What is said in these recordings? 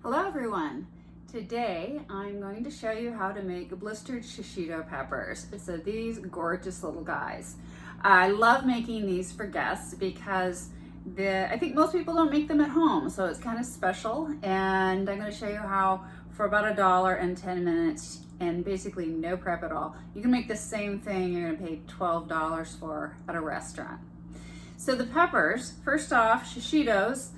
Hello everyone! Today I'm going to show you how to make blistered shishito peppers. So these gorgeous little guys. I love making these for guests because I think most people don't make them at home, so it's kind of special, and I'm going to show you how for about $1 in 10 minutes and basically no prep at all. You can make the same thing you're going to pay $12 for at a restaurant. So the peppers, first off, shishitos,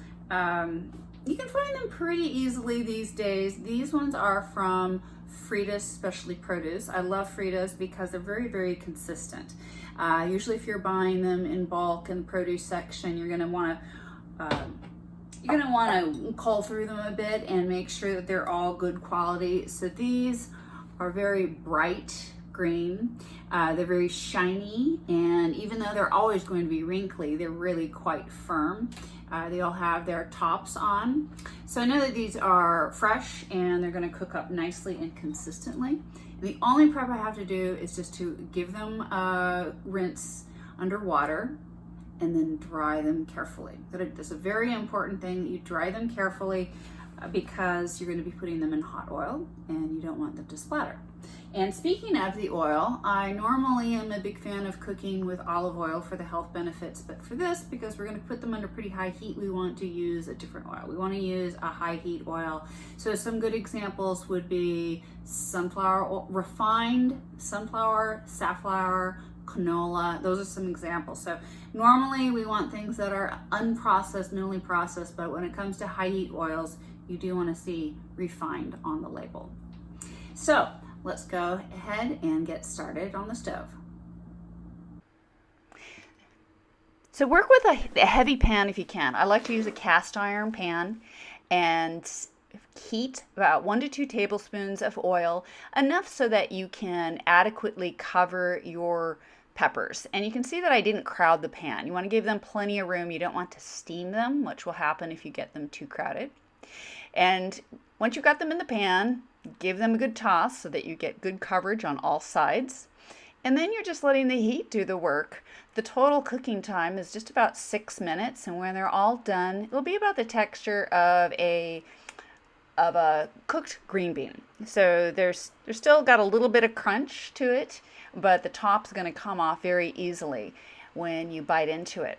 you can find them pretty easily these days. These ones are from Frida's Specialty Produce. I love Frida's because they're very, very consistent. Usually if you're buying them in bulk in the produce section, you're gonna wanna cull through them a bit and make sure that they're all good quality. So these are very bright green. They're very shiny, and even though they're always going to be wrinkly, they're really quite firm. They all have their tops on. So I know that these are fresh and they're going to cook up nicely and consistently. And the only prep I have to do is just to give them a rinse under water and then dry them carefully. That's a very important thing, that you dry them carefully because you're going to be putting them in hot oil and you don't want them to splatter. And speaking of the oil, I normally am a big fan of cooking with olive oil for the health benefits, but for this, because we're going to put them under pretty high heat, we want to use a different oil. We want to use a high heat oil. So some good examples would be sunflower oil, refined sunflower, safflower, canola. Those are some examples. So normally we want things that are unprocessed, minimally processed, but when it comes to high heat oils, you do want to see refined on the label. So let's go ahead and get started on the stove. So work with a heavy pan if you can. I like to use a cast iron pan and heat about 1 to 2 tablespoons of oil, enough so that you can adequately cover your peppers. And you can see that I didn't crowd the pan. You want to give them plenty of room. You don't want to steam them, which will happen if you get them too crowded. And once you've got them in the pan, give them a good toss so that you get good coverage on all sides. And then you're just letting the heat do the work. The total cooking time is just about 6 minutes, and when they're all done, it'll be about the texture of a cooked green bean. So there's still got a little bit of crunch to it, but the top's going to come off very easily when you bite into it.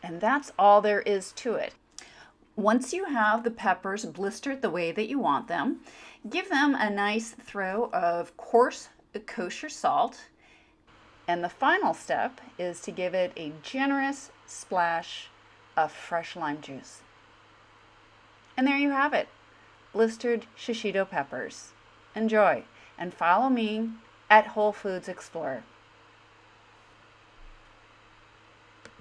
And that's all there is to it. Once you have the peppers blistered the way that you want them, give them a nice throw of coarse kosher salt. And the final step is to give it a generous splash of fresh lime juice. And there you have it, blistered shishito peppers. Enjoy, and follow me at Whole Foods Explorer.